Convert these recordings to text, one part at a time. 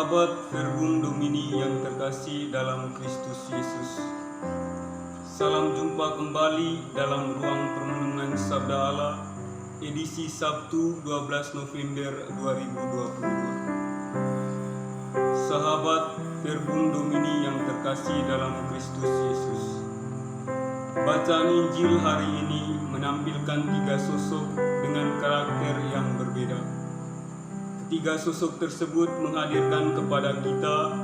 Sahabat Verbum Domini yang terkasih dalam Kristus Yesus, salam jumpa kembali dalam ruang permenungan Sabda Allah, edisi Sabtu 12 November 2022. Sahabat Verbum Domini yang terkasih dalam Kristus Yesus, bacaan Injil hari ini menampilkan 3 sosok dengan karakter yang berbeda. Ketiga sosok tersebut menghadirkan kepada kita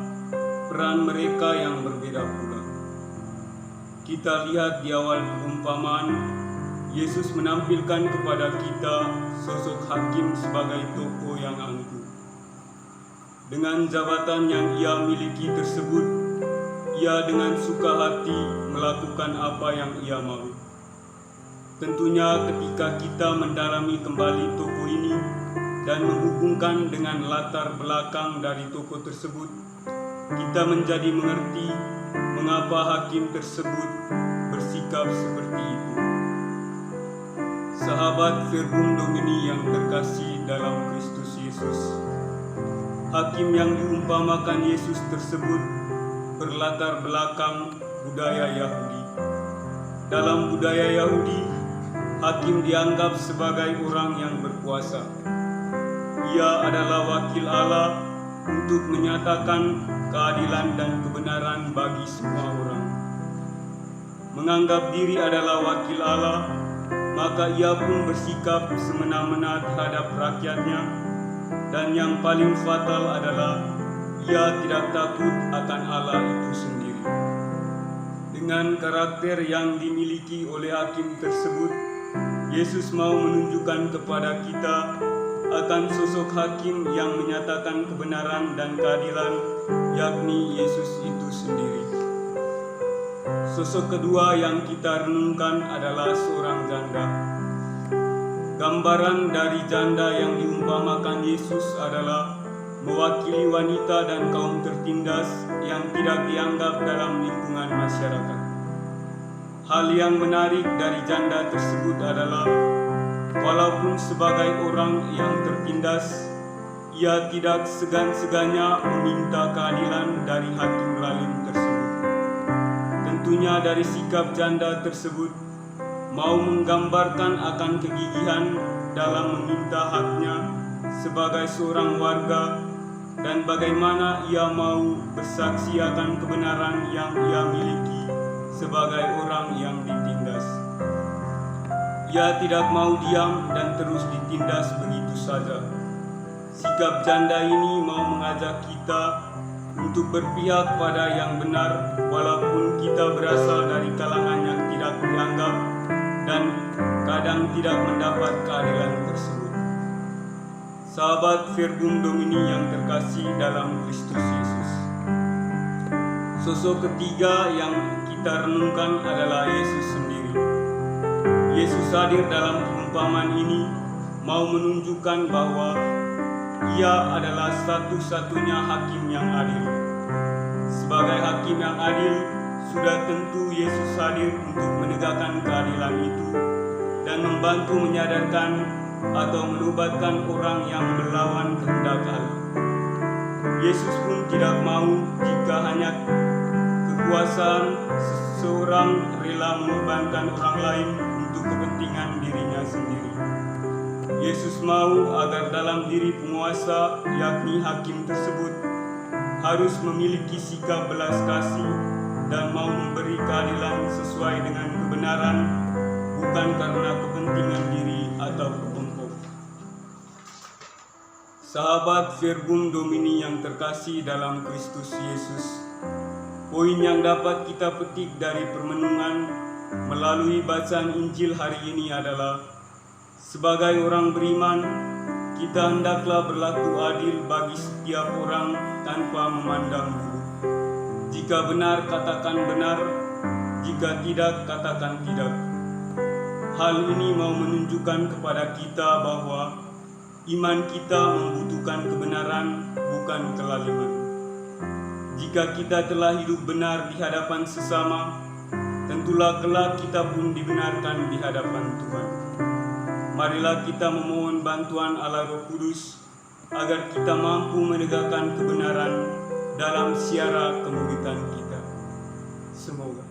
peran mereka yang berbeda pula. Kita lihat di awal perumpamaan, Yesus menampilkan kepada kita sosok hakim sebagai tokoh yang angkuh. Dengan jabatan yang ia miliki tersebut, ia dengan suka hati melakukan apa yang ia mau. Tentunya ketika kita mendalami kembali tokoh ini dan menghubungkan dengan latar belakang dari tokoh tersebut, kita menjadi mengerti mengapa hakim tersebut bersikap seperti itu. Sahabat Verbum Domini yang terkasih dalam Kristus Yesus, hakim yang diumpamakan Yesus tersebut berlatar belakang budaya Yahudi. Dalam budaya Yahudi, hakim dianggap sebagai orang yang berkuasa. Ia adalah wakil Allah untuk menyatakan keadilan dan kebenaran bagi semua orang. Menganggap diri adalah wakil Allah, maka ia pun bersikap semena-mena terhadap rakyatnya, dan yang paling fatal adalah ia tidak takut akan Allah itu sendiri. Dengan karakter yang dimiliki oleh hakim tersebut, Yesus mau menunjukkan kepada kita akan sosok hakim yang menyatakan kebenaran dan keadilan, yakni Yesus itu sendiri. Sosok kedua yang kita renungkan adalah seorang janda. Gambaran dari janda yang diumpamakan Yesus adalah mewakili wanita dan kaum tertindas yang tidak dianggap dalam lingkungan masyarakat. Hal yang menarik dari janda tersebut adalah walaupun sebagai orang yang tertindas, ia tidak segan-segannya meminta keadilan dari hakim zalim tersebut. Tentunya dari sikap janda tersebut mau menggambarkan akan kegigihan dalam meminta haknya sebagai seorang warga dan bagaimana ia mau bersaksi akan kebenaran yang ia miliki sebagai orang yang ditindas. Ia tidak mau diam dan terus ditindas begitu saja. Sikap janda ini mau mengajak kita untuk berpihak pada yang benar walaupun kita berasal dari kalangan yang tidak dianggap dan kadang tidak mendapat keadilan tersebut. Sahabat Verbum Domini yang terkasih dalam Kristus Yesus, sosok ketiga yang kita renungkan adalah Yesus sendiri. Yesus hadir dalam perumpamaan ini mau menunjukkan bahwa ia adalah satu-satunya hakim yang adil. Sebagai hakim yang adil, sudah tentu Yesus hadir untuk menegakkan keadilan itu dan membantu menyadarkan atau menobatkan orang yang melawan kehendak Allah. Yesus pun tidak mau jika hanya kekuasaan seseorang rela mengorbankan orang lain untuk kepentingan dirinya sendiri. Yesus mau agar dalam diri penguasa, yakni hakim tersebut, harus memiliki sikap belas kasih dan mau memberi keadilan sesuai dengan kebenaran, bukan karena kepentingan diri atau kelompok. Sahabat Verbum Domini yang terkasih dalam Kristus Yesus, poin yang dapat kita petik dari permenungan melalui bacaan Injil hari ini adalah, sebagai orang beriman, kita hendaklah berlaku adil bagi setiap orang tanpa memandang bulu. Jika benar, katakan benar; jika tidak, katakan tidak. Hal ini mau menunjukkan kepada kita bahwa iman kita membutuhkan kebenaran, bukan kelaliman. Jika kita telah hidup benar di hadapan sesama, tentulah kelak kita pun dibenarkan di hadapan Tuhan. Marilah kita memohon bantuan Allah Roh Kudus agar kita mampu menegakkan kebenaran dalam siara kemuridan kita. Semoga.